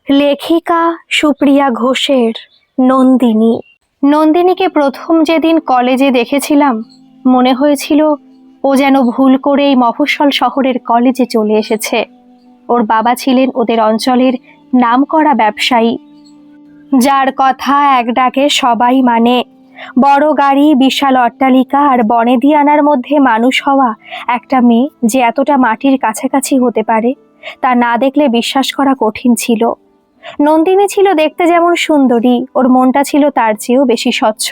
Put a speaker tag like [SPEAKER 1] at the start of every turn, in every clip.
[SPEAKER 1] লেখিকা সুপ্রিয়া ঘোষের নন্দিনী। নন্দিনীকে প্রথম যেদিন কলেজে দেখেছিলাম মনে হয়েছিল ও যেন ভুল করে এই মফস্বল শহরের কলেজে চলে এসেছে। ওর বাবা ছিলেন ওদের অঞ্চলের নামকরা ব্যবসায়ী, যার কথা এক ডাকে সবাই মানে। বড় গাড়ি, বিশাল অট্টালিকা আর বনেদি আনার মধ্যে মানুষ হওয়া একটা মেয়ে যে এতটা মাটির কাছাকাছি হতে পারে তা না দেখলে বিশ্বাস করা কঠিন ছিল। নন্দিনী ছিল দেখতে যেমন সুন্দরী, ওর মনটা ছিল তার চেয়েও বেশি স্বচ্ছ।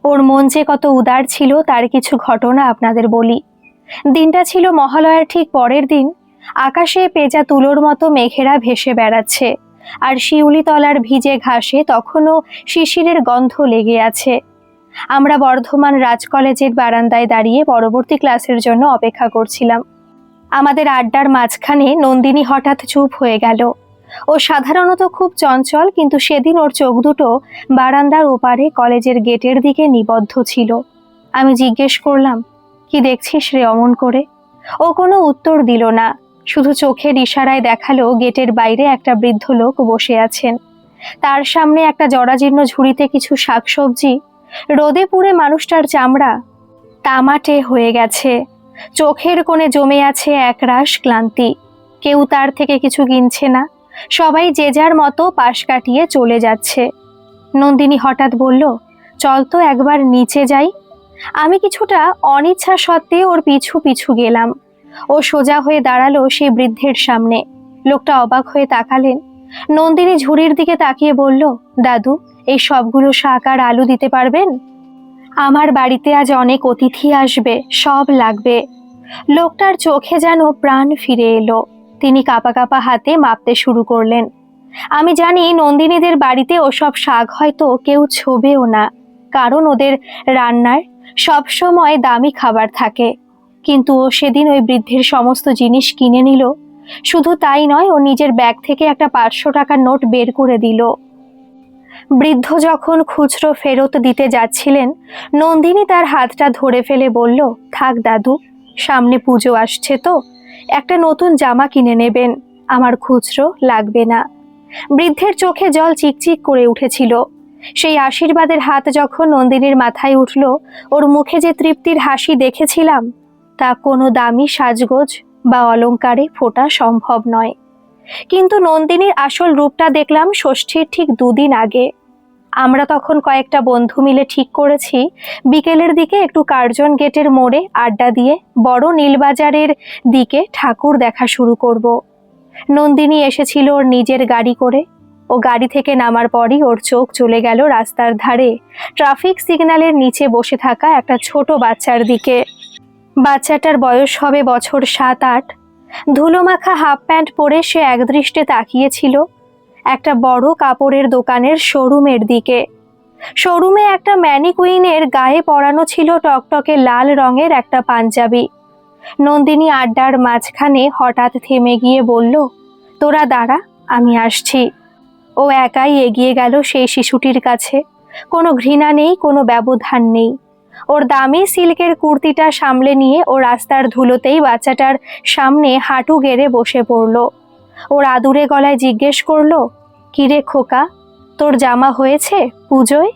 [SPEAKER 1] ওর মন যে কত উদার ছিল তার কিছু ঘটনা আপনাদের বলি। দিনটা ছিল মহালয়ার ঠিক পরের দিন। আকাশে পেঁজা তুলোর মতো মেঘেরা ভেসে বেড়াচ্ছে, আর শিউলিতলার ভিজে ঘাসে তখনও শিশিরের গন্ধ লেগে আছে। আমরা বর্ধমান রাজ কলেজের বারান্দায় দাঁড়িয়ে পরবর্তী ক্লাসের জন্য অপেক্ষা করছিলাম। আমাদের আড্ডার মাঝখানে নন্দিনী হঠাৎ চুপ হয়ে গেল। ও সাধারণত খুব চঞ্চল, কিন্তু সেদিন ওর চোখ দুটো বারান্দার ওপারে কলেজের গেটের দিকে নিবদ্ধ ছিল। আমি জিজ্ঞেস করলাম, কি দেখছিস রে অমন করে? ও কোনো উত্তর দিল না, শুধু চোখের ইশারায় দেখালো গেটের বাইরে একটা বৃদ্ধ লোক বসে আছেন। তার সামনে একটা জরাজীর্ণ ঝুড়িতে কিছু শাকসবজি। রোদে পুড়ে মানুষটার চামড়া তামাটে হয়ে গেছে, চোখের কোণে জমে আছে একরাশ ক্লান্তি। কেউ তার থেকে কিছু কিনছে না, সবাই যে যার মতো পাশ কাটিয়ে চলে যাচ্ছে। নন্দিনী হঠাৎ বলল, চল তো একবার নিচে যাই। আমি কিছুটা অনিচ্ছা সত্ত্বে ওর পিছু পিছু গেলাম। ও সোজা হয়ে দাঁড়ালো সেই বৃদ্ধের সামনে। লোকটা অবাক হয়ে তাকালেন। নন্দিনী ঝুড়ির দিকে তাকিয়ে বলল, দাদু, এই সবগুলো শাক আর আলু দিতে পারবেন? আমার বাড়িতে আজ অনেক অতিথি আসবে, সব লাগবে। লোকটার চোখে যেন প্রাণ ফিরে এলো। তিনি কাঁপা কাঁপা হাতে মাপতে শুরু করলেন। আমি জানি নন্দিনীদের বাড়িতে ওসব শাক হয়তো কেউ ছোবেও না, কারণ ওদের রান্নার সব সময় দামি খাবার থাকে। কিন্তু ও সেদিন ওই বৃদ্ধের সমস্ত জিনিস কিনে নিল। শুধু তাই নয়, ও নিজের ব্যাগ থেকে একটা 500 টাকার নোট বের করে দিল। বৃদ্ধ যখন খুচরো ফেরত দিতে যাচ্ছিলেন, নন্দিনী তার হাতটা ধরে ফেলে বলল, থাক দাদু, সামনে পুজো আসছে তো, একটা নতুন জামা কিনে নেবেন, আমার খুচরো লাগবে না। বৃদ্ধের চোখে জল চিকচিক করে উঠেছিল। সেই আশীর্বাদের হাত যখন নন্দিনীর মাথায় উঠল, ওর মুখে যে তৃপ্তির হাসি দেখেছিলাম তা কোনো দামি সাজগোজ বা অলংকারে ফোটা সম্ভব নয়। কিন্তু নন্দিনীর আসল রূপটা দেখলাম ষষ্ঠীর ঠিক 2 দিন আগে। আমরা তখন কয়েকটা বন্ধু মিলে ঠিক করেছি বিকেলের দিকে একটু কার্জন গেটের মোড়ে আড্ডা দিয়ে বড় নীলবাজারের দিকে ঠাকুর দেখা শুরু করব। নন্দিনী এসেছিল ওর নিজের গাড়ি করে। ও গাড়ি থেকে নামার পরই ওর চোখ চলে গেল রাস্তার ধারে ট্রাফিক সিগন্যালের নিচে বসে থাকা একটা ছোট বাচ্চার দিকে। বাচ্চাটার বয়স হবে বছর 7-8। ধুলোমাখা হাফ প্যান্ট পরে সে একদৃষ্টে তাকিয়েছিল একটা বড় কাপড়ের দোকানের শোরুমের দিকে। শোরুমে একটা ম্যানিকুইনের গায়ে পরানো ছিল টকটকে লাল রঙের একটা পাঞ্জাবি। নন্দিনী আড্ডার মাঝখানে হঠাৎ থেমে গিয়ে বলল, তোরা দাঁড়া, আমি আসছি। ও একাই এগিয়ে গেল সেই শিশুটির কাছে। কোনো ঘৃণা নেই, কোনো ব্যবধান নেই। ওর দামি সিল্কের কুর্তিটা সামলে নিয়ে ও রাস্তার ধুলোতেই বাচ্চাটার সামনে হাঁটু গেড়ে বসে পড়ল। ওর আদুরে গলায় জিজ্ঞেস করলো, কিরে খোকা, তোর জামা হয়েছে পুজোয়?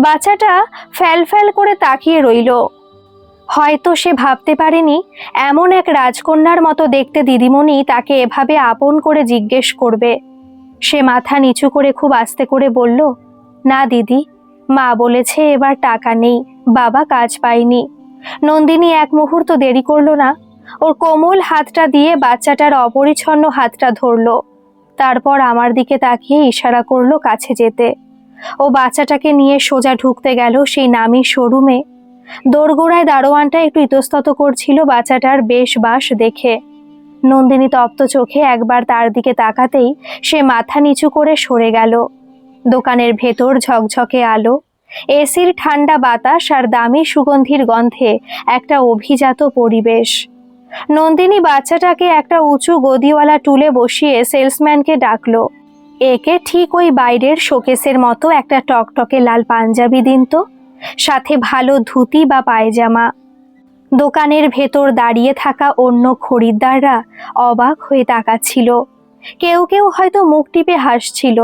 [SPEAKER 1] বাচ্চাটা ফ্যাল ফ্যাল করে তাকিয়ে রইল। হয়তো সে ভাবতে পারেনি এমন এক রাজকন্যার মতো দেখতে দিদিমণি তাকে এভাবে আপন করে জিজ্ঞেস করবে। সে মাথা নিচু করে খুব আস্তে করে বলল, না দিদি, মা বলেছে এবার টাকা নেই, বাবা কাজ পায়নি। নন্দিনী এক মুহূর্ত দেরি করলো না, ওর কোমল হাতটা দিয়ে বাচ্চাটার অপরিচ্ছন্ন হাতটা ধরল। তারপর আমার দিকে তাকিয়ে ইশারা করলো কাছে যেতে। ও বাচ্চাটাকে নিয়ে সোজা ঢুকতে গেল সেই নামি শোরুমে। দোরগোড়ায় দারোয়ানটা একটু ইতস্তত করছিল বাচ্চাটার বেশ বাস দেখে। নন্দিনী তপ্ত চোখে একবার তার দিকে তাকাতেই সে মাথা নিচু করে সরে গেল। দোকানের ভেতর ঝকঝকে আলো, এসির ঠান্ডা বাতাস আর দামি সুগন্ধির গন্ধে একটা অভিজাত পরিবেশ। নন্দিনী বাচ্চাটাকে একটা উঁচু গদিওয়ালা টুলে বসিয়ে সেলসম্যানকে ডাকলো, একে ঠিক ওই বাইরের শোকেসের মতো একটা টকটকে লাল পাঞ্জাবি দিন তো, সাথে ভালো ধুতি বা পায়জামা। দোকানের ভেতর দাঁড়িয়ে থাকা অন্য খরিদ্দাররা অবাক হয়ে তাকাচ্ছিল। কেউ কেউ হয়তো মুখ টিপে হাসছিল,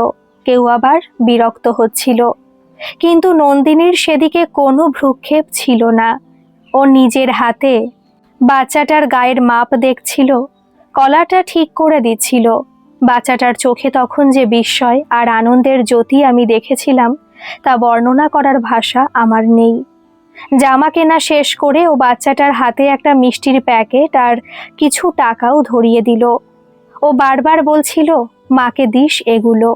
[SPEAKER 1] কেউ আবার বিরক্ত হচ্ছিল, কিন্তু নন্দিনীর সেদিকে কোনো ভ্রুক্ষেপ ছিল না। ও নিজের হাতে বাচ্চাটার গায়ের মাপ দেখছিল, কলাটা ঠিক করে দিচ্ছিল। বাচ্চাটার চোখে তখন যে বিস্ময় আর আনন্দের জ্যোতি আমি দেখেছিলাম, তা বর্ণনা করার ভাষা আমার নেই। জামা কেনা শেষ করে ও বাচ্চাটার হাতে একটা মিষ্টির প্যাকেট আর কিছু টাকাও ধরিয়ে দিল। ও বারবার বলছিল, মাকে দিস এগুলো,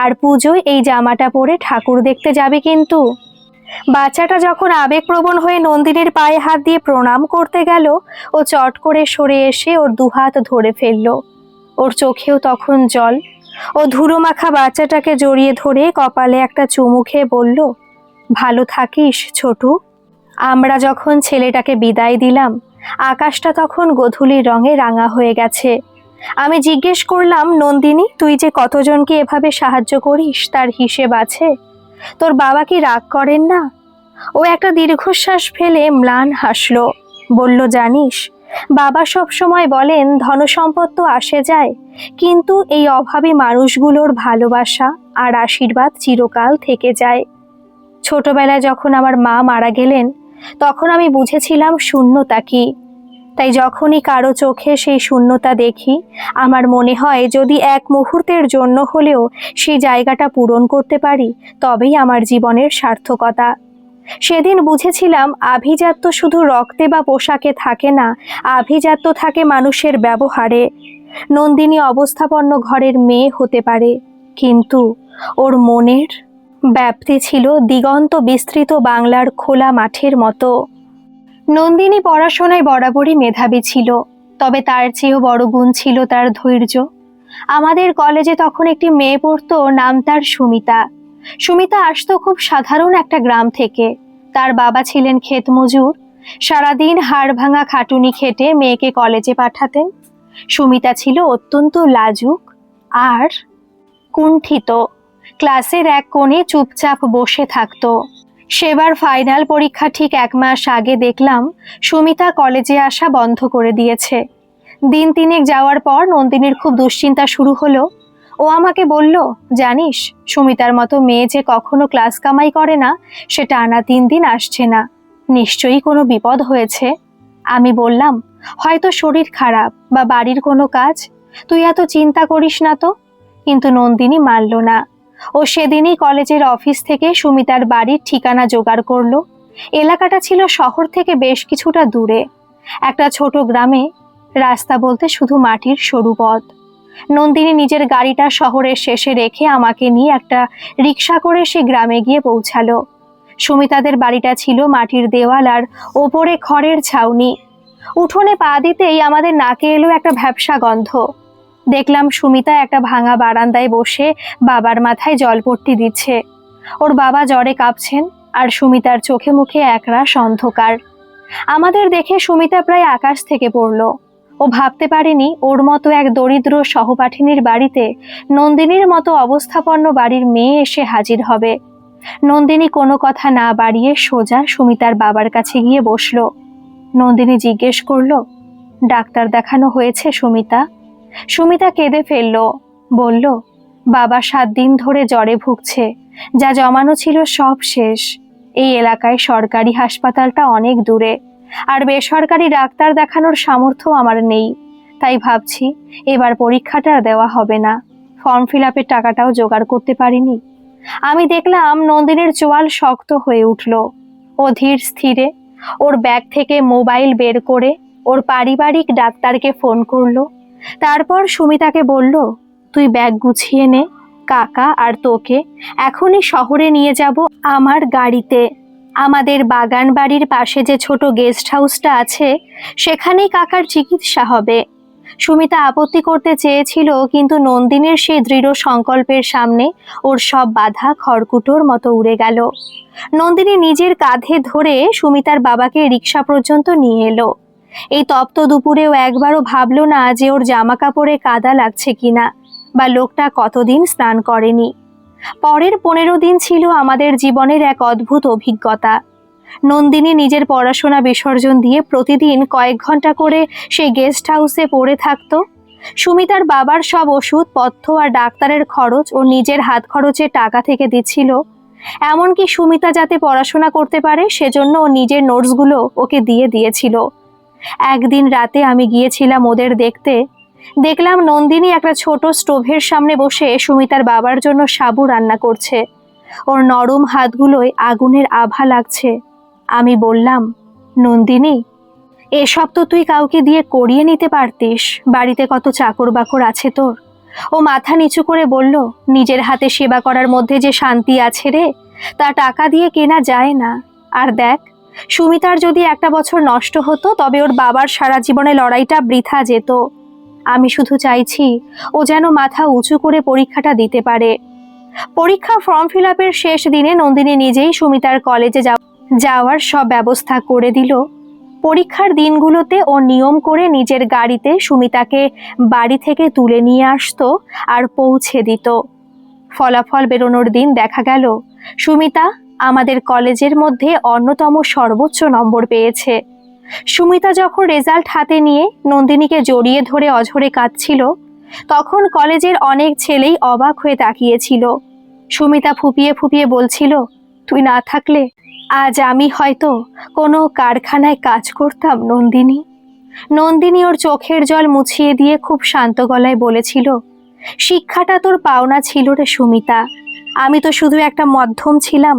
[SPEAKER 1] আর পুজোয় এই জামাটা পরে ঠাকুর দেখতে যাবে কিন্তু। বাচ্চাটা যখন আবেগপ্রবণ হয়ে নন্দিনীর পায়ে হাত দিয়ে প্রণাম করতে গেল, ও চট করে সরে এসে ওর দুহাত ধরে ফেলল। ওর চোখেও তখন জল। ও ধুলো মাখা বাচ্চাটাকে জড়িয়ে ধরে কপালে একটা চুমু খেয়ে বলল, ভালো থাকিস ছোটু। আমরা যখন ছেলেটাকে বিদায় দিলাম, আকাশটা তখন গোধূলির রঙে রাঙা হয়ে গেছে। আমি জিজ্ঞেস করলাম, নন্দিনী, তুই যে কতজনকে এভাবে সাহায্য করিস তার হিসেব আছে? তোর বাবা কি রাগ করেন না? ও একটা দীর্ঘশ্বাস ফেলে ম্লান হাসল, বলল, জানিস, বাবা সব সময় বলেন ধনসম্পদ তো আসে যায়, কিন্তু এই অভাবী মানুষগুলোর ভালোবাসা আর আশীর্বাদ চিরকাল থেকে যায়। ছোটবেলায় যখন আমার মা মারা গেলেন, তখন আমি বুঝেছিলাম শূন্যতা কি। তাই যখনই কারো চোখে সেই শূন্যতা দেখি, আমার মনে হয় যদি এক মুহূর্তের জন্য হলেও সেই জায়গাটা পূরণ করতে পারি, তবেই আমার জীবনের সার্থকতা। সেদিন বুঝেছিলাম আভিজাত্য শুধু রক্তে বা পোশাকে থাকে না, আভিজাত্য থাকে মানুষের ব্যবহারে। নন্দিনী অবস্থাপন্ন ঘরের মেয়ে হতে পারে, কিন্তু ওর মনের ব্যাপ্তি ছিল দিগন্ত বিস্তৃত বাংলার খোলা মাঠের মতো। নন্দিনী পড়াশোনায় বরাবরই মেধাবী ছিল, তবে তার চেয়েও বড় গুণ ছিল তার ধৈর্য। আমাদের কলেজে তখন একটি মেয়ে পড়তো, নাম তার সুমিতা। সুমিতা আসতো খুব সাধারণ একটা গ্রাম থেকে। তার বাবা ছিলেন ক্ষেতমজুর। সারাদিন হাড় ভাঙা খাটুনি খেটে মেয়েকে কলেজে পাঠাতেন। সুমিতা ছিল অত্যন্ত লাজুক আর কুণ্ঠিত। ক্লাসের এক কোণে চুপচাপ বসে থাকতো। সেবার ফাইনাল পরীক্ষা ঠিক 1 মাস আগে দেখলাম সুমিতা কলেজে আসা বন্ধ করে দিয়েছে। দিন 3 যাওয়ার পর নন্দিনীর খুব দুশ্চিন্তা শুরু হলো। ও আমাকে বলল, জানিস, সুমিতার মতো মেয়ে যে কখনো ক্লাস কামাই করে না, সে টানা 3 দিন আসছে না। নিশ্চয়ই কোনো বিপদ হয়েছে। আমি বললাম, হয়তো শরীর খারাপ বা বাড়ির কোনো কাজ, তুই এত চিন্তা করিস না তো। কিন্তু নন্দিনী মানল না। ও সেদিনই কলেজের অফিস থেকে সুমিতার বাড়ির ঠিকানা জোগাড় করলো। এলাকাটা ছিল শহর থেকে বেশ কিছুটা দূরে, একটা ছোট গ্রামে। রাস্তা বলতে শুধু মাটির সরু পথ। নন্দিনী নিজের গাড়িটা শহরের শেষে রেখে আমাকে নিয়ে একটা রিক্সা করে সে গ্রামে গিয়ে পৌঁছালো। সুমিতাদের বাড়িটা ছিল মাটির দেওয়াল আর ওপরে খড়ের ছাউনি। উঠোনে পা দিতেই আমাদের নাকে এলো একটা ভ্যাপসা গন্ধ। দেখলাম সুমিতা একটা ভাঙা বারান্দায় বসে বাবার মাথায় জলপট্টি দিচ্ছে। ওর বাবা জ্বরে কাঁপছেন, আর সুমিতার চোখে মুখে একরাশ অন্ধকার। আমাদের দেখে সুমিতা প্রায় আকাশ থেকে পড়ল। ও ভাবতে পারেনি ওর মতো এক দরিদ্র সহপাঠিনীর বাড়িতে নন্দিনীর মতো অবস্থাপন্ন বাড়ির মেয়ে এসে হাজির হবে। নন্দিনী কোনো কথা না বাড়িয়ে সোজা সুমিতার বাবার কাছে গিয়ে বসল। নন্দিনী জিজ্ঞেস করলো, ডাক্তার দেখানো হয়েছে সুমিতা? সুমিতা কেঁদে ফেলল, বলল, বাবা 7 দিন ধরে জ্বরে ভুগছে, যা জমানো ছিল সব শেষ। এই এলাকায় সরকারি হাসপাতালটা অনেক দূরে, আর বেসরকারি ডাক্তার দেখানোর সামর্থ্য আমার নেই। তাই ভাবছি এবার পরীক্ষাটা দেওয়া হবে না। ফর্ম ফিল আপের টাকাটাও জোগাড় করতে পারিনি। আমি দেখলাম নন্দিনীর চোয়াল শক্ত হয়ে উঠল। ও ধীর স্থিরে ওর ব্যাগ থেকে মোবাইল বের করে ওর পারিবারিক ডাক্তারকে ফোন করলো। তারপর সুমিতাকে বলল, তুই ব্যাগ গুছিয়ে নে, কাকা আর তোকে এখনই শহরে নিয়ে যাব আমার গাড়িতে। আমাদের বাগান বাড়ির পাশে যে ছোট গেস্ট হাউসটা আছে, সেখানেই কাকার চিকিৎসা হবে। সুমিতা আপত্তি করতে চেয়েছিল, কিন্তু নন্দিনীর সেই দৃঢ় সংকল্পের সামনে ওর সব বাধা খড়কুটোর মতো উড়ে গেল। নন্দিনী নিজের কাঁধে ধরে সুমিতার বাবাকে রিক্সা পর্যন্ত নিয়ে এলো। এই তপ্ত দুপুরেও একবারও ভাবলো না যে ওর জামা কাপড়ে কাদা লাগছে কিনা, বা লোকটা কতদিন স্নান করেনি। পরের 15 দিন ছিল আমাদের জীবনের এক অদ্ভুত অভিজ্ঞতা। নন্দিনী নিজের পড়াশোনা বিসর্জন দিয়ে প্রতিদিন কয়েক ঘন্টা করে সেই গেস্ট হাউসে পড়ে থাকতো। সুমিতার বাবার সব ওষুধ পথ্য আর ডাক্তারের খরচ ও নিজের হাত খরচে টাকা থেকে দিচ্ছিল। এমনকি সুমিতা যাতে পড়াশোনা করতে পারে সেজন্য ও নিজের নোটসগুলো ওকে দিয়ে দিয়েছিল। একদিন রাতে আমি গিয়েছিলাম ওদের দেখতে। দেখলাম নন্দিনী একটা ছোট স্টোভের সামনে বসে সুমিতার বাবার জন্য সাবু রান্না করছে। ওর নরম হাতগুলোয় আগুনের আভা লাগছে। আমি বললাম, নন্দিনী, এসব তো তুই কাউকে দিয়ে করিয়ে নিতে পারতিস, বাড়িতে কত চাকর বাকর আছে তোর। ও মাথা নিচু করে বলল, নিজের হাতে সেবা করার মধ্যে যে শান্তি আছে রে, তা টাকা দিয়ে কেনা যায় না। আর দেখ, সুমিতার যদি একটা বছর নষ্ট হতো তবে ওর বাবার সারা জীবনে লড়াইটা বৃথা যেত। আমি শুধু চাইছি ও যেন মাথা উঁচু করে পরীক্ষাটা দিতে পারে। পরীক্ষা ফর্ম ফিল আপের শেষ দিনে নন্দিনী নিজেই সুমিতার কলেজে যাওয়ার সব ব্যবস্থা করে দিল। পরীক্ষার দিনগুলোতে ও নিয়ম করে নিজের গাড়িতে সুমিতাকে বাড়ি থেকে তুলে নিয়ে আসতো আর পৌঁছে দিত। ফলাফল বেরোনোর দিন দেখা গেল সুমিতা আমাদের কলেজের মধ্যে অন্যতম সর্বোচ্চ নম্বর পেয়েছে। সুমিতা যখন রেজাল্ট হাতে নিয়ে নন্দিনীকে জড়িয়ে ধরে অঝরে কাঁদছিল, তখন কলেজের অনেক ছেলেই অবাক হয়ে তাকিয়েছিল। সুমিতা ফুপিয়ে ফুপিয়ে বলছিল, তুই না থাকলে আজ আমি হয়তো কোনো কারখানায় কাজ করতাম নন্দিনী। নন্দিনী ওর চোখের জল মুছিয়ে দিয়ে খুব শান্ত গলায় বলেছিল, শিক্ষাটা তোর পাওনা ছিল রে সুমিতা, আমি তো শুধু একটা মাধ্যম ছিলাম।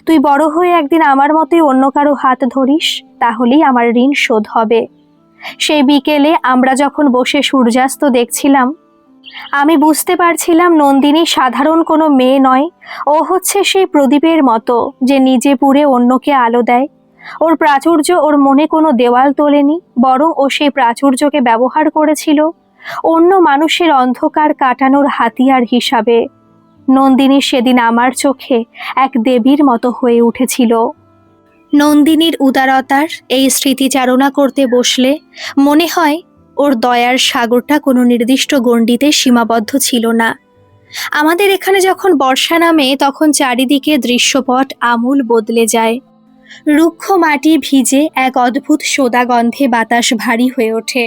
[SPEAKER 1] তুই বড় হয়ে একদিন আমার মতোই অন্য কারো হাত ধরিস, তাহলেই আমার ঋণ শোধ হবে। সেই বিকেলে আমরা যখন বসে সূর্যাস্ত দেখছিলাম, আমি বুঝতে পারছিলাম নন্দিনী সাধারণ কোনো মেয়ে নয়। ও হচ্ছে সেই প্রদীপের মতো যে নিজে পুড়ে অন্যকে আলো দেয়। ওর প্রাচুর্য ওর মনে কোনো দেওয়াল তোলেনি, বরং ও সেই প্রাচুর্যকে ব্যবহার করেছিল অন্য মানুষের অন্ধকার কাটানোর হাতিয়ার হিসাবে। নন্দিনী সেদিন আমার চোখে এক দেবীর মতো হয়ে উঠেছিল। নন্দিনীর উদারতার এই স্মৃতিচারণা করতে বসলে মনে হয় ওর দয়ার সাগরটা কোনো নির্দিষ্ট গণ্ডিতে সীমাবদ্ধ ছিল না। আমাদের এখানে যখন বর্ষা নামে তখন চারিদিকে দৃশ্যপট আমূল বদলে যায়। রুক্ষ মাটি ভিজে এক অদ্ভুত সোদা গন্ধে বাতাস ভারী হয়ে ওঠে।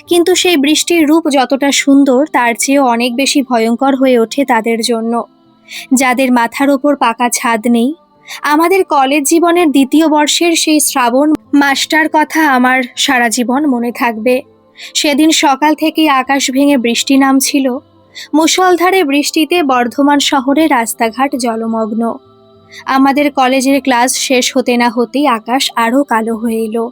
[SPEAKER 1] কিন্তু সেই বৃষ্টির রূপ যতটা সুন্দর তার চেয়েও অনেক বেশি ভয়ঙ্কর হয়ে ওঠে তাদের জন্য, যাদের মাথার ওপর পাকা ছাদ নেই। আমাদের কলেজ জীবনের দ্বিতীয় বর্ষের সেই শ্রাবণ মাসটার কথা আমার সারা জীবন মনে থাকবে। সেদিন সকাল থেকেই আকাশ ভেঙে বৃষ্টি নামছিল। মুষলধারে বৃষ্টিতে বর্ধমান শহরের রাস্তাঘাট জলমগ্ন। আমাদের কলেজের ক্লাস শেষ হতে না হতেই আকাশ আরও কালো হয়ে এলো।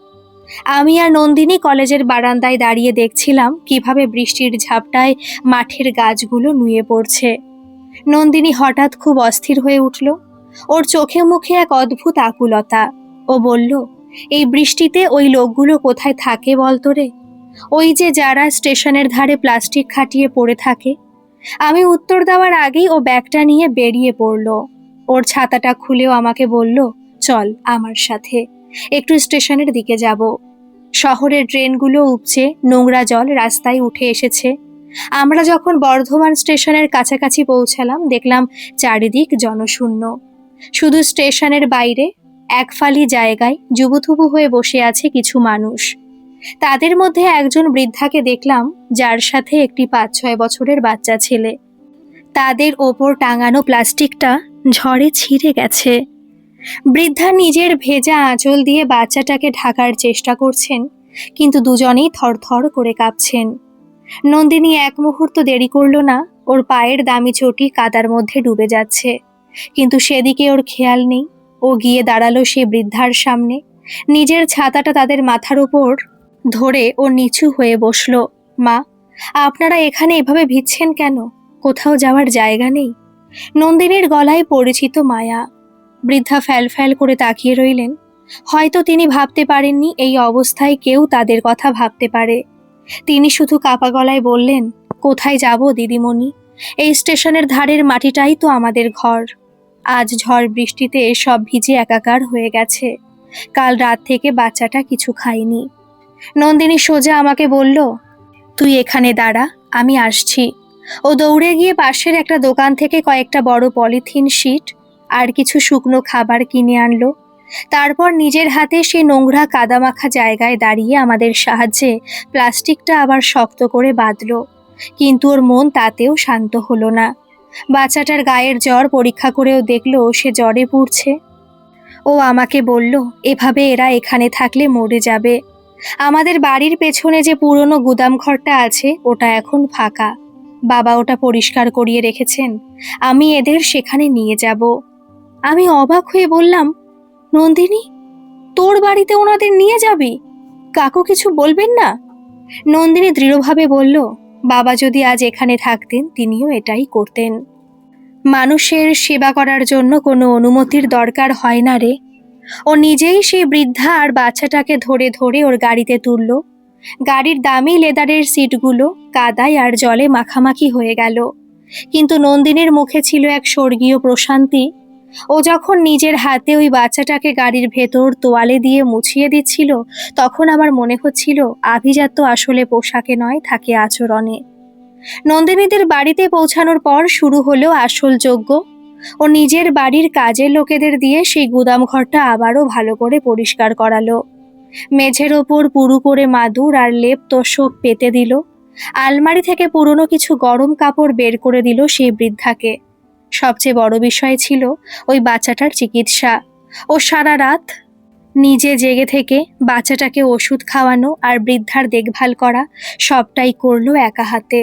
[SPEAKER 1] আমি আর নন্দিনী কলেজের বারান্দায় দাঁড়িয়ে দেখছিলাম কিভাবে বৃষ্টির ঝাপটায় মাঠের গাছগুলো নুয়ে পড়ছে। নন্দিনী হঠাৎ খুব অস্থির হয়ে উঠল। ওর চোখে মুখে এক অদ্ভুত আকুলতা। ও বলল, এই বৃষ্টিতে ওই লোকগুলো কোথায় থাকে বলতো রে? ওই যে যারা স্টেশনের ধারে প্লাস্টিক খাটিয়ে পড়ে থাকে। আমি উত্তর দেওয়ার আগেই ও ব্যাগটা নিয়ে বেরিয়ে পড়ল। ওর ছাতাটা খুলেও আমাকে বলল, চল আমার সাথে, একটু স্টেশনের দিকে যাব। শহরের ড্রেনগুলো উপচে নোংরা জল রাস্তায় উঠে এসেছে। আমরা যখন বর্ধমান স্টেশনের কাছাকাছি পৌঁছালাম দেখলাম চারিদিক জনশূন্য। শুধু স্টেশনের বাইরে এক ফালি জায়গায় জুবুথুবু হয়ে বসে আছে কিছু মানুষ। তাদের মধ্যে একজন বৃদ্ধাকে দেখলাম, যার সাথে একটি 5-6 বছরের বাচ্চা ছেলে। তাদের ওপর টাঙানো প্লাস্টিকটা ঝড়ে ছিঁড়ে গেছে। বৃদ্ধা নিজের ভেজা আঁচল দিয়ে বাচ্চাটাকে ঢাকার চেষ্টা করছেন, কিন্তু দুজনেই থরথর করে কাঁপছেন। নন্দিনী এক মুহূর্ত দেরি করল না। ওর পায়ের দামি চটি কাদার মধ্যে ডুবে যাচ্ছে, কিন্তু সেদিকে ওর খেয়াল নেই। ও গিয়ে দাঁড়ালো সেই বৃদ্ধার সামনে। নিজের ছাতাটা তাদের মাথার উপর ধরে ও নিচু হয়ে বসল। মা, আপনারা এখানে এভাবে ভিজছেন কেন? কোথাও যাওয়ার জায়গা নেই? নন্দিনীর গলায় পরিচিত মায়া। বৃদ্ধা ফ্যাল ফ্যাল করে তাকিয়ে রইলেন। হয়তো তিনি ভাবতে পারেননি এই অবস্থায় কেউ তাদের কথা ভাবতে পারে। তিনি শুধু কাপা গলায় বললেন, কোথায় যাব দিদিমণি? এই স্টেশনের ধারের মাটিটাই তো আমাদের ঘর। আজ ঝড় বৃষ্টিতে সব ভিজে একাকার হয়ে গেছে। কাল রাত থেকে বাচ্চাটা কিছু খায়নি। নন্দিনী সোজা আমাকে বলল, তুই এখানে দাঁড়া, আমি আসছি। ও দৌড়ে গিয়ে পাশের একটা দোকান থেকে কয়েকটা বড় পলিথিন শিট আর কিছু শুকনো খাবার কিনে আনলো। তারপর নিজের হাতে সেই নোংরা কাদামাখা জায়গায় দাঁড়িয়ে আমাদের সাহায্যে প্লাস্টিকটা আবার শক্ত করে বাঁধলো। কিন্তু ওর মন তাতেও শান্ত হলো না। বাচ্চাটার গায়ের জ্বর পরীক্ষা করেও দেখলো সে জ্বরে পুড়ছে। ও আমাকে বলল, এভাবে এরা এখানে থাকলে মরে যাবে। আমাদের বাড়ির পেছনে যে পুরনো গুদাম ঘরটা আছে ওটা এখন ফাঁকা। বাবা ওটা পরিষ্কার করিয়ে রেখেছেন, আমি এদের সেখানে নিয়ে যাব। আমি অবাক হয়ে বললাম, নন্দিনী, তোর বাড়িতে ওনাদের নিয়ে যাবি? কাকু কিছু বলবেন না? নন্দিনী দৃঢ়ভাবে বলল, বাবা যদি আজ এখানে থাকতেন তিনিও এটাই করতেন। মানুষের সেবা করার জন্য কোনো অনুমতির দরকার হয় না রে। ও নিজেই সেই বৃদ্ধা আর বাচ্চাটাকে ধরে ধরে ওর গাড়িতে তুলল। গাড়ির দামি লেদারের সিটগুলো কাদায় আর জলে মাখামাখি হয়ে গেল, কিন্তু নন্দিনীর মুখে ছিল এক স্বর্গীয় প্রশান্তি। ও যখন নিজের হাতে ওই বাচ্চাটাকে গাড়ির ভেতর তোয়ালে দিয়ে মুছিয়ে দিচ্ছিল, তখন আমার মনে হচ্ছিল আভিজাত্য আসলে পোশাকে নয়, থাকে আচরণে। নন্দিনীদের বাড়িতে পৌঁছানোর পর শুরু হলো আসল যজ্ঞ। ও নিজের বাড়ির কাজের লোকেদের দিয়ে সেই গুদাম ঘরটা আবারও ভালো করে পরিষ্কার করালো। মেঝের ওপর পুরু করে মাদুর আর লেপ তোষক পেতে দিল। আলমারি থেকে পুরনো কিছু গরম কাপড় বের করে দিল সেই বৃদ্ধাকে। সবচেয়ে বড় বিষয় ছিল ওই বাচ্চাটার চিকিৎসা। ও সারা রাত নিজে জেগে থেকে বাচ্চাটাকে ওষুধ খাওয়ানো আর বৃদ্ধার দেখভাল করা সবটাই করলো একা হাতে।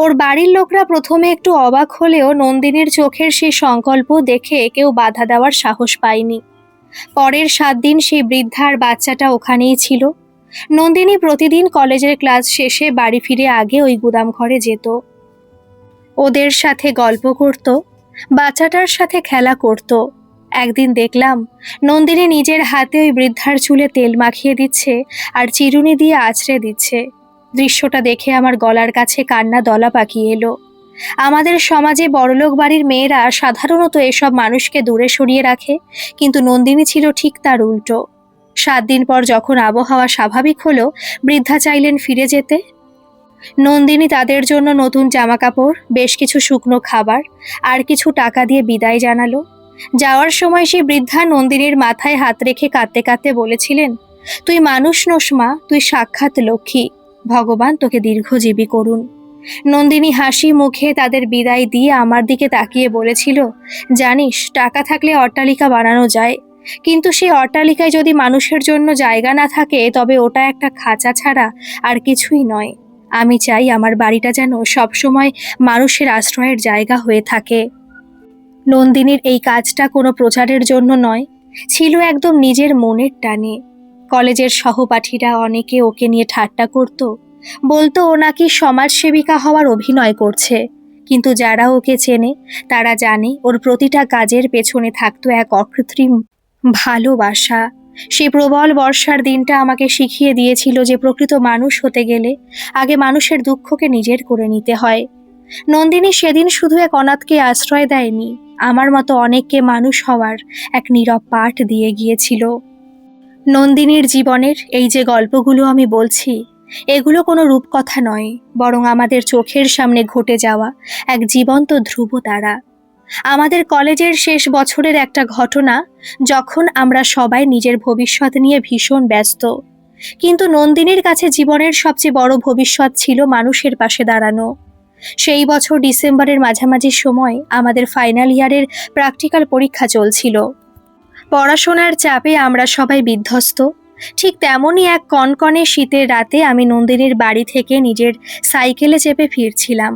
[SPEAKER 1] ওর বাড়ির লোকরা প্রথমে একটু অবাক হলেও নন্দিনীর চোখের সেই সংকল্প দেখে কেউ বাধা দেওয়ার সাহস পায়নি। পরের 7 দিন সেই বৃদ্ধা আর বাচ্চাটা ওখানেই ছিল। নন্দিনী প্রতিদিন কলেজের ক্লাস শেষে বাড়ি ফিরে আগে ওই গুদাম ঘরে যেত। ওদের সাথে গল্প করত, বাচ্চাটার সাথে খেলা করত। একদিন দেখলাম নন্দিনী নিজের হাতে ওই বৃদ্ধার চুলে তেল মাখিয়ে দিচ্ছে আর চিরুনি দিয়ে আঁচড়ে দিচ্ছে। দৃশ্যটা দেখে আমার গলার কাছে কান্না দলা পাকিয়ে এলো। আমাদের সমাজে বড়লোক বাড়ির মেয়েরা সাধারণত এসব মানুষকে দূরে সরিয়ে রাখে, কিন্তু নন্দিনী ছিল ঠিক তার উল্টো। 7 দিন পর যখন আবহাওয়া স্বাভাবিক হলো, বৃদ্ধা চাইলেন ফিরে যেতে। নন্দিনী তাদের জন্য নতুন জামা কাপড়, বেশ কিছু শুকনো খাবার আর কিছু টাকা দিয়ে বিদায় জানালো। যাওয়ার সময় সেই বৃদ্ধা নন্দিনীর মাথায় হাত রেখে কাঁদতে কাঁদতে বলেছিলেন, তুই মানুষ নোস মা, তুই সাক্ষাৎ লক্ষ্মী, ভগবান তোকে দীর্ঘজীবী করুন। নন্দিনী হাসি মুখে তাদের বিদায় দিয়ে আমার দিকে তাকিয়ে বলেছিল, জানিস, টাকা থাকলে অট্টালিকা বানানো যায়, কিন্তু সেই অট্টালিকায় যদি মানুষের জন্য জায়গা না থাকে তবে ওটা একটা খাঁচা ছাড়া আর কিছুই নয়। আমি চাই আমার বাড়িটা যেন সবসময় মানুষের আশ্রয়ের জায়গা হয়ে থাকে। নন্দিনীর এই কাজটা কোনো প্রচারের জন্য নয়, ছিল একদম নিজের মনের টানে। কলেজের সহপাঠীরা অনেকে ওকে নিয়ে ঠাট্টা করত, বলতো ও নাকি সমাজসেবিকা হওয়ার অভিনয় করছে, কিন্তু যারা ওকে চেনে তারা জানে ওর প্রতিটা কাজের পেছনে থাকতো এক অকৃত্রিম ভালোবাসা। সেই প্রবল বর্ষার দিনটা আমাকে শিখিয়ে দিয়েছিল যে প্রকৃত মানুষ হতে গেলে আগে মানুষের দুঃখকে নিজের করে নিতে হয়। নন্দিনী সেদিন শুধু এক অনাথকে আশ্রয় দেয়নি, আমার মতো অনেককে মানুষ হওয়ার এক নীরব পাঠ দিয়ে গিয়েছিল। নন্দিনীর জীবনের এই যে গল্পগুলো আমি বলছি, এগুলো কোনো রূপকথা নয়, বরং আমাদের চোখের সামনে ঘটে যাওয়া এক জীবন্ত ধ্রুবতারা। আমাদের কলেজের শেষ বছরের একটা ঘটনা, যখন আমরা সবাই নিজের ভবিষ্যৎ নিয়ে ভীষণ ব্যস্ত, কিন্তু নন্দিনীর কাছে জীবনের সবচেয়ে বড় ভবিষ্যৎ ছিল মানুষের পাশে দাঁড়ানো। সেই বছর ডিসেম্বরের মাঝামাঝি সময় আমাদের ফাইনাল ইয়ারের প্র্যাকটিক্যাল পরীক্ষা চলছিল। পড়াশোনার চাপে আমরা সবাই বিধ্বস্ত। ঠিক তেমনই এক কনকনে শীতের রাতে আমি নন্দিনীর বাড়ি থেকে নিজের সাইকেলে চেপে ফিরছিলাম।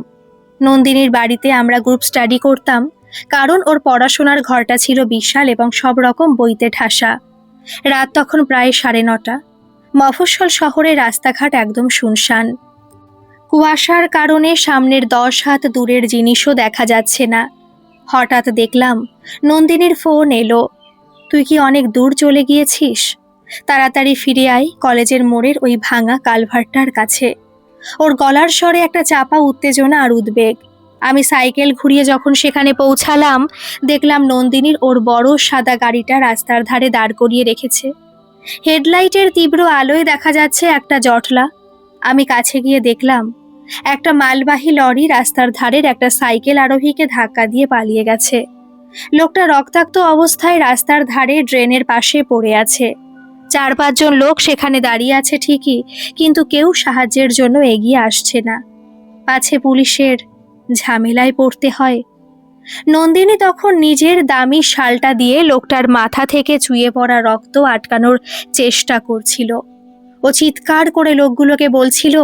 [SPEAKER 1] নন্দিনীর বাড়িতে আমরা গ্রুপ স্টাডি করতাম, কারণ ওর পড়াশোনার ঘরটা ছিল বিশাল এবং সব রকম বইতে ঠাসা। রাত তখন প্রায় 9:30। মফস্বল শহরের রাস্তাঘাট একদম শুনশান। কুয়াশার কারণে সামনের 10 হাত দূরের জিনিসও দেখা যাচ্ছে না। হঠাৎ দেখলাম নন্দিনীর ফোন এলো। তুই কি অনেক দূর চলে গিয়েছিস? তাড়াতাড়ি ফিরে আয় কলেজের মোড়ের ওই ভাঙা কালভার্টটার কাছে। ওর গলার স্বরে একটা চাপা উত্তেজনা আর উদ্বেগ। আমি সাইকেল ঘুরিয়ে যখন সেখানে পৌঁছালাম, দেখলাম নন্দিনীর ওর বড় সাদা গাড়িটা রাস্তার ধারে দাঁড় করিয়ে রেখেছে। হেডলাইটের তীব্র আলোয় দেখা যাচ্ছে একটা জটলা। আমি কাছে গিয়ে দেখলাম একটা মালবাহী লরি রাস্তার ধারের একটা সাইকেল আরোহীকে ধাক্কা দিয়ে পালিয়ে গেছে। লোকটা রক্তাক্ত অবস্থায় রাস্তার ধারে ড্রেনের পাশে পড়ে আছে। 4-5 জন লোক সেখানে দাঁড়িয়ে আছে ঠিকই, কিন্তু কেউ সাহায্যের জন্য এগিয়ে আসছে না, পাছে পুলিশের ঝামেলায় পড়তে হয়। নন্দিনী তখন নিজের দামি শালটা দিয়ে লোকটার মাথা থেকে চুইয়ে পড়া রক্ত আটকানোর চেষ্টা করছিল। ও চিৎকার করে লোকগুলোকে বলছিল,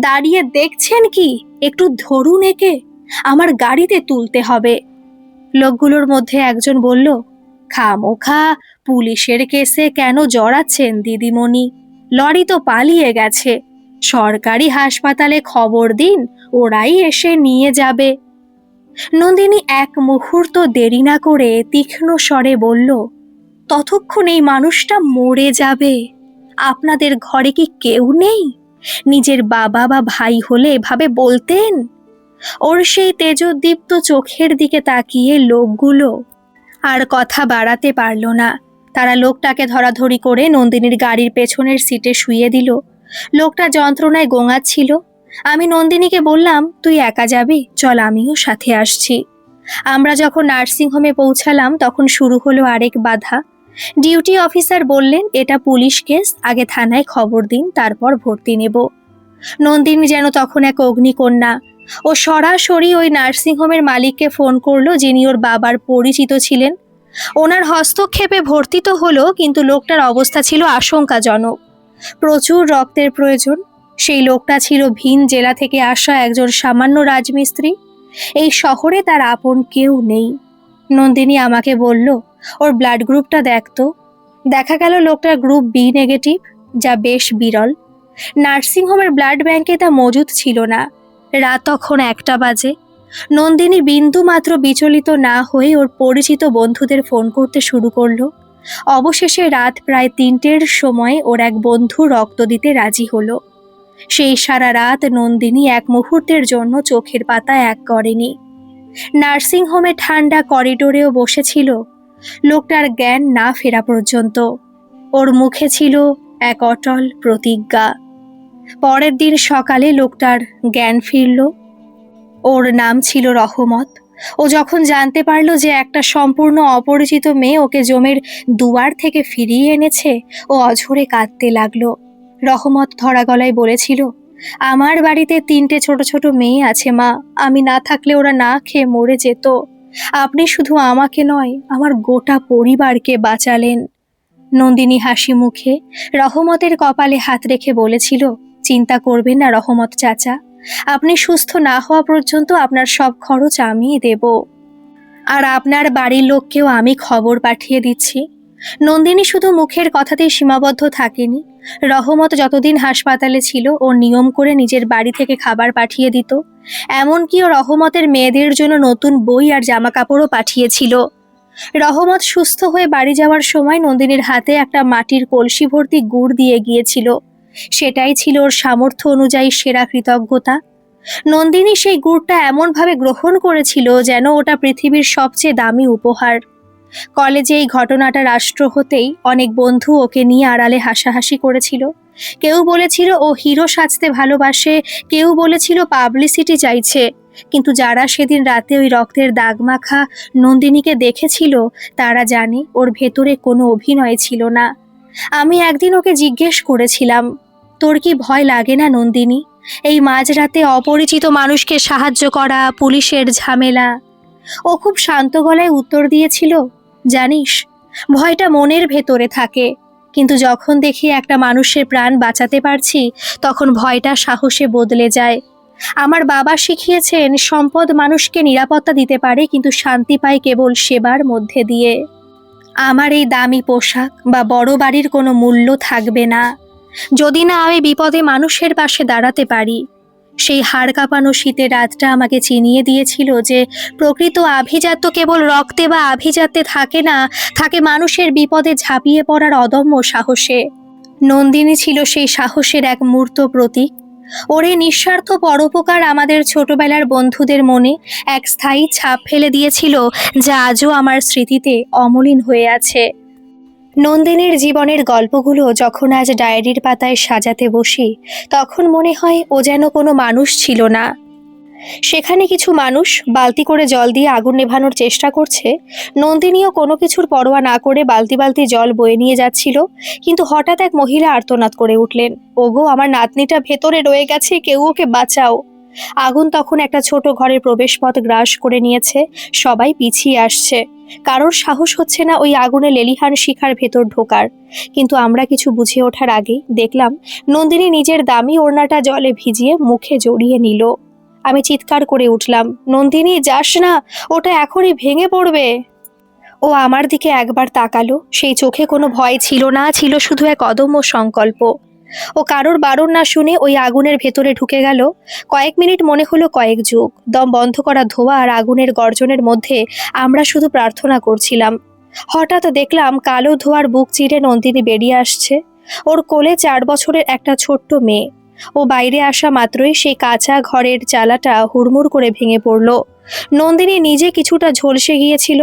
[SPEAKER 1] দাঁড়িয়ে দেখছেন কি, একটু ধরুন একে, আমার গাড়িতে তুলতে হবে। লোকগুলোর মধ্যে একজন বলল, খামোখা পুলিশের কেসে কেন জড়াচ্ছেন দিদিমণি, লরি তো পালিয়ে গেছে, সরকারি হাসপাতালে খবর দিন, ওরাই এসে নিয়ে যাবে। নন্দিনী এক মুহূর্ত দেরি না করে তীক্ষ্ণ স্বরে বলল, ততক্ষণ এই মানুষটা মরে যাবে। আপনাদের ঘরে কি কেউ নেই? নিজের বাবা বা ভাই হলে এভাবে বলতেন? ওর সেই তেজোদ্দীপ্ত চোখের দিকে তাকিয়ে লোকগুলো আর কথা বাড়াতে পারল না। তারা লোকটাকে ধরাধরি করে নন্দিনীর গাড়ির পেছনের সিটে শুইয়ে দিল। লোকটা যন্ত্রণায় গোঙাচ্ছিল। আমি নন্দিনীকে বললাম, তুই একা যাবি? চল, আমিও সাথে আসছি। আমরা যখন নার্সিংহোমে পৌঁছালাম তখন শুরু হলো আরেক বাধা। ডিউটি অফিসার বললেন, এটা পুলিশ কেস, আগে থানায় খবর দিন, তারপর ভর্তি নেব। নন্দিনী যেন তখন এক অগ্নিকন্যা। ও সরাসরি ওই নার্সিংহোমের মালিককে ফোন করলো, যিনি ওর বাবার পরিচিত ছিলেন। ওনার হস্তক্ষেপে ভর্তি তো হলো, কিন্তু লোকটার অবস্থা ছিল আশঙ্কাজনক। প্রচুর রক্তের প্রয়োজন। সেই লোকটা ছিল ভিন জেলা থেকে আসা একজন সামান্য রাজমিস্ত্রি। এই শহরে তার আপন কেউ নেই। নন্দিনী আমাকে বলল, ওর ব্লাড গ্রুপটা দেখতো। দেখা গেল লোকটার গ্রুপ বি নেগেটিভ, যা বেশ বিরল। নার্সিংহোমের ব্লাড ব্যাংকে তা মজুদ ছিল না। রাত তখন 1টা বাজে। নন্দিনী বিন্দু মাত্র বিচলিত না হয়ে ওর পরিচিত বন্ধুদের ফোন করতে শুরু করলো। অবশেষে রাত প্রায় 3টের সময় ওর এক বন্ধু রক্ত দিতে রাজি হলো। সেই সারা রাত নন্দিনী এক মুহূর্তের জন্য চোখের পাতা এক করেনি। নার্সিংহোমে ঠান্ডা করিডোরেও বসেছিল, লোকটার জ্ঞান না ফেরা পর্যন্ত। ওর মুখে ছিল এক অটল প্রতিজ্ঞা। পরের দিন সকালে লোকটার জ্ঞান ফিরল। ওর নাম ছিল রহমত। ও যখন জানতে পারলো যে একটা সম্পূর্ণ অপরিচিত মেয়ে ওকে জমের দুয়ার থেকে ফিরিয়ে এনেছে, ও অঝরে কাঁদতে লাগলো। রহমত ধরা গলায় বলেছিল, আমার বাড়িতে 3টে ছোট ছোট মেয়ে আছে মা, আমি না থাকলে ওরা না খেয়ে মরে যেত। আপনি শুধু আমাকে নয়, আমার গোটা পরিবারকে বাঁচালেন। নন্দিনী হাসি মুখে রহমতের কপালে হাত রেখে বলেছিল, চিন্তা করবেন না রহমত চাচা, আপনি সুস্থ না হওয়া পর্যন্ত আপনার সব খরচ আমিই দেব, আর আপনার বাড়ির লোককেও আমি খবর পাঠিয়ে দিচ্ছি। নন্দিনী শুধু মুখের কথাতেই সীমাবদ্ধ থাকেনি। রহমত যতদিন হাসপাতালে ছিল ও নিয়ম করে নিজের বাড়ি থেকে খাবার পাঠিয়ে দিত। এমনকি ও রহমতের মেয়েদের জন্য নতুন বই আর জামা কাপড়ও পাঠিয়েছিল। রহমত সুস্থ হয়ে বাড়ি যাওয়ার সময় নন্দিনীর হাতে একটা মাটির কলসি ভর্তি গুড় দিয়ে গিয়েছিল। সেটাই ছিল ওর সামর্থ্য অনুযায়ী সেরা কৃতজ্ঞতা। নন্দিনী সেই গুড়টা এমনভাবে গ্রহণ করেছিল যেন ওটা পৃথিবীর সবচেয়ে দামি উপহার। কলেজে এই ঘটনাটা রাষ্ট্র হতেই অনেক বন্ধু ওকে নিয়ে আড়ালে হাসাহাসি করেছিল। কেউ বলেছিল ও হিরো সাজতে ভালোবাসে, কেউ বলেছিল পাবলিসিটি চাইছে। কিন্তু যারা সেদিন রাতে ওই রক্তের দাগ মাখা নন্দিনীকে দেখেছিল, তারা জানে ওর ভেতরে কোনো অভিনয় ছিল না। আমি একদিন ওকে জিজ্ঞেস করেছিলাম, তোর কি ভয় লাগে না নন্দিনী, এই মাঝরাতে অপরিচিত মানুষকে সাহায্য করা, পুলিশের ঝামেলা? ও খুব শান্ত গলায় উত্তর দিয়েছিল, জানিস, ভয়টা মনের ভেতরে থাকে, কিন্তু যখন দেখি একটা মানুষের প্রাণ বাঁচাতে পারছি, তখন ভয়টা সাহসে বদলে যায়। আমার বাবা শিখিয়েছেন, সম্পদ মানুষকে নিরাপত্তা দিতে পারে, কিন্তু শান্তি পায় কেবল সেবার মধ্যে দিয়ে। আমার এই দামি পোশাক বা বড় বাড়ির কোনো মূল্য থাকবে না যদি না আমি বিপদে মানুষের পাশে দাঁড়াতে পারি। সেই হাড় কাঁপানো শীতের রাতটা আমাকে চিনিয়ে দিয়েছিল যে প্রকৃত আভিজাত্য কেবল রক্তে বা আভিজাত্যে থাকে না, থাকে মানুষের বিপদে ঝাঁপিয়ে পড়ার অদম্য সাহসে। নন্দিনী ছিল সেই সাহসের এক মূর্ত প্রতীক। ওরে নিঃস্বার্থ পরোপকার আমাদের ছোটবেলার বন্ধুদের মনে এক স্থায়ী ছাপ ফেলে দিয়েছিল, যা আজও আমার স্মৃতিতে অমলিন হয়ে আছে। নন্দিনীর জীবনের গল্পগুলো যখন আজ ডায়েরির পাতায় সাজাতে বসি, তখন মনে হয় ও যেন কোনো মানুষ ছিল না, সেখানে কিছু মানুষ বালতি করে জল দিয়ে আগুন নেভানোর চেষ্টা করছে। নন্দিনীও কোনো কিছুর পরোয়া না করে বালতি বালতি জল বয়ে নিয়ে যাচ্ছিল। কিন্তু হঠাৎ এক মহিলা আর্তনাদ করে উঠলেন, ওগো, আমার নাতনিটা ভেতরে রয়ে গেছে, কেউ ওকে বাঁচাও। আগুন তখন একটা ছোট ঘরের প্রবেশপথ গ্রাস করে নিয়েছে। সবাই পিছিয়ে আসছে, কারোর সাহস হচ্ছে না ওই আগুনে লেলিহান শিখার ভেতর ঢোকার। কিন্তু আমরা কিছু বুঝে ওঠার আগেই দেখলাম নন্দিনী নিজের দামি ওড়নাটা জলে ভিজিয়ে মুখে জড়িয়ে নিল। আমি চিৎকার করে উঠলাম, নন্দিনী, যাস না, ওটা এখনই ভেঙে পড়বে। ও আমার দিকে একবার তাকালো, সেই চোখে কোনো ভয় ছিল না, ছিল শুধু এক অদম্য সংকল্প। ও কারোর বারণ না শুনে ওই আগুনের ভেতরে ঢুকে গেল। কয়েক মিনিট মনে হলো কয়েক যুগ। দম বন্ধ করা ধোঁয়া আর আগুনের গর্জনের মধ্যে আমরা শুধু প্রার্থনা করছিলাম। হঠাৎ দেখলাম কালো ধোঁয়ার বুক চিরে নন্দিনী বেরিয়ে আসছে। ওর কোলে 4 বছরের একটা ছোট্ট মেয়ে। ও বাইরে আসা মাত্রই সেই কাঁচা ঘরের চালাটা হুড়মুড় করে ভেঙে পড়ল। নন্দিনী নিজে কিছুটা ঝলসে গিয়েছিল।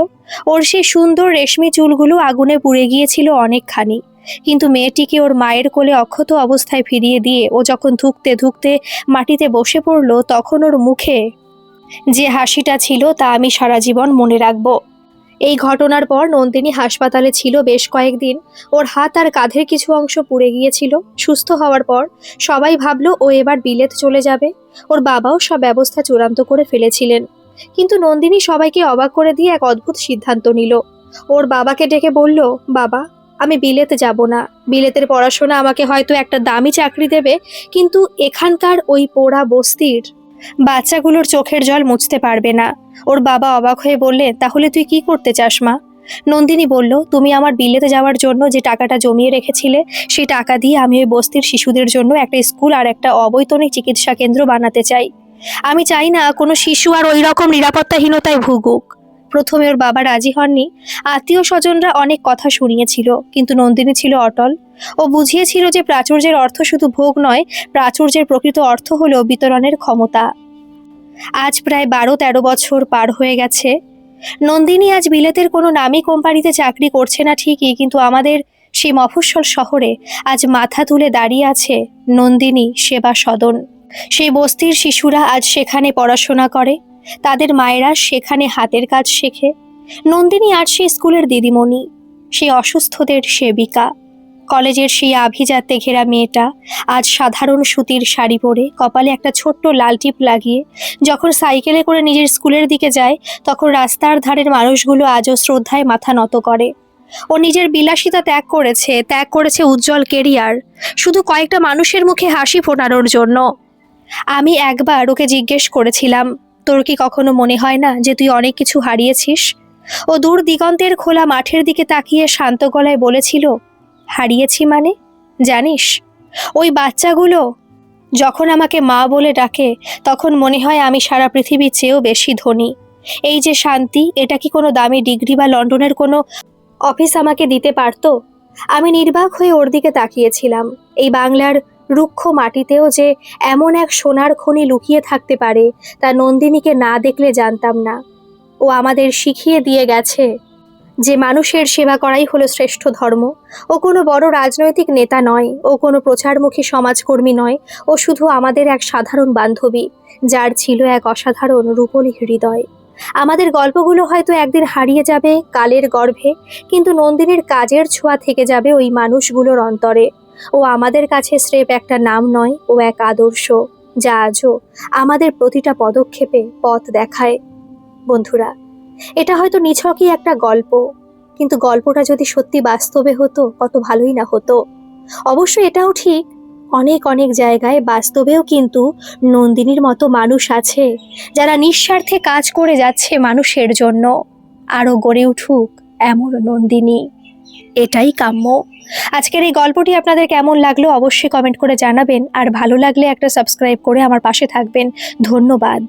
[SPEAKER 1] ওর সেই সুন্দর রেশমি চুলগুলো আগুনে পুড়ে গিয়েছিল অনেকখানি। কিন্তু মেয়েটিকে ওর মায়ের কোলে অক্ষত অবস্থায় ফিরিয়ে দিয়ে ও যখন ধুঁকতে ধুঁকতে মাটিতে বসে পড়ল, তখন ওর মুখে যে হাসিটা ছিল তা আমি সারা জীবন মনে রাখব। এই ঘটনার পর নন্দিনী হাসপাতালে ছিল বেশ কয়েকদিন। ওর হাত আর কাঁধের কিছু অংশ পুড়ে গিয়েছিল। সুস্থ হওয়ার পর সবাই ভাবলো ও এবার বিলেত চলে যাবে। ওর বাবাও সব ব্যবস্থা চূড়ান্ত করে ফেলেছিলেন। কিন্তু নন্দিনী সবাইকে অবাক করে দিয়ে এক অদ্ভুত সিদ্ধান্ত নিল। ওর বাবাকে ডেকে বলল, বাবা, আমি বিলেতে যাব না। বিলেতের পড়াশোনা আমাকে হয়তো একটা দামি চাকরি দেবে, কিন্তু এখানকার ওই পোড়া বস্তির বাচ্চাগুলোর চোখের জল মুছতে পারবে না। ওর বাবা অবাক হয়ে বললেন, তাহলে তুই কি করতে চাস মা? নন্দিনী বলল, তুমি আমার বিলেতে যাওয়ার জন্য যে টাকাটা জমিয়ে রেখেছিলে, সেই টাকা দিয়ে আমি ওই বস্তির শিশুদের জন্য একটা স্কুল আর একটা অবৈতনিক চিকিৎসা কেন্দ্র বানাতে চাই। আমি চাই না কোনো শিশু আর ওই রকম নিরাপত্তাহীনতায় ভুগুক। প্রথমে ওর বাবা রাজি হননি। আত্মীয় স্বজনরা অনেক কথা শুনিয়েছিল, কিন্তু নন্দিনী ছিল অটল। ও বুঝিয়েছিল যে প্রাচুর্যের অর্থ শুধু ভোগ নয়, প্রাচুর্যের প্রকৃত অর্থ হলো বিতরণের ক্ষমতা। আজ প্রায় 12-13 বছর পার হয়ে গেছে। নন্দিনী আজ বিলেতের কোনো নামী কোম্পানিতে চাকরি করছে না ঠিকই, কিন্তু আমাদের সেই মফস্বল শহরে আজ মাথা তুলে দাঁড়িয়ে আছে নন্দিনী সেবা সদন। সেই বস্তির শিশুরা আজ সেখানে পড়াশোনা করে, তাদের মায়েরা সেখানে হাতের কাজ শেখে। নন্দিনী আর সেই স্কুলের দিদিমণি, সেই অসুস্থদের সেবিকা। কলেজের সেই আভিজাত্যে ঘেরা মেয়েটা আজ সাধারণ সুতির শাড়ি পরে, কপালে একটা ছোট্ট লাল টিপ লাগিয়ে যখন সাইকেলে করে নিজের স্কুলের দিকে যায়, তখন রাস্তার ধারের মানুষগুলো আজও শ্রদ্ধায় মাথা নত করে। ও নিজের বিলাসিতা ত্যাগ করেছে উজ্জ্বল কেরিয়ার, শুধু কয়েকটা মানুষের মুখে হাসি ফোটানোর জন্য। আমি একবার ওকে জিজ্ঞেস করেছিলাম, তোর কি কখনো মনে হয় না যে তুই অনেক কিছু হারিয়েছিস? ও দূর দিগন্তের খোলা মাঠের দিকে তাকিয়ে শান্ত গলায় বলেছিল, হারিয়েছি মানে? জানিস, ওই বাচ্চাগুলো যখন আমাকে মা বলে ডাকে, তখন মনে হয় আমি সারা পৃথিবীর চেয়েও বেশি ধনী। এই যে শান্তি, এটা কি কোনো দামি ডিগ্রি বা লন্ডনের কোনো অফিস আমাকে দিতে পারতো? আমি নির্বাক হয়ে ওর দিকে তাকিয়েছিলাম। এই বাংলার রুক্ষ মাটিতেও যে এমন এক সোনার খনি লুকিয়ে থাকতে পারে, তা নন্দিনীকে না দেখলে জানতাম না। ও আমাদের শিখিয়ে দিয়ে গেছে যে মানুষের সেবা করাই হলো শ্রেষ্ঠ ধর্ম। ও কোনো বড় রাজনৈতিক নেতা নয়, ও কোনো প্রচারমুখী সমাজকর্মী নয়। ও শুধু আমাদের এক সাধারণ বান্ধবী, যার ছিল এক অসাধারণ রূপলী হৃদয়। আমাদের গল্পগুলো হয়তো একদিন হারিয়ে যাবে কালের গর্ভে, কিন্তু নন্দিনীর কাজের ছোঁয়া থেকে যাবে ওই মানুষগুলোর অন্তরে। ও আমাদের কাছে স্রেফ একটা নাম নয়, ও এক আদর্শ, যা আজও আমাদের প্রতিটা পদক্ষেপে পথ দেখায়। বন্ধুরা, এটা হয়তো নিছকই একটা গল্প, কিন্তু গল্পটা যদি সত্যি বাস্তবে হতো, কত ভালোই না হতো। অবশ্য এটাও ঠিক, অনেক অনেক জায়গায় বাস্তবেও কিন্তু নন্দিনীর মতো মানুষ আছে, যারা নিঃস্বার্থে কাজ করে যাচ্ছে মানুষের জন্য। আরও গড়ে উঠুক এমন নন্দিনী, এটাই কাম্য। আজকের এই গল্পটি আপনাদের কেমন লাগলো অবশ্যই কমেন্ট করে জানাবেন, আর ভালো লাগলে একটা সাবস্ক্রাইব করে আমার পাশে থাকবেন। ধন্যবাদ।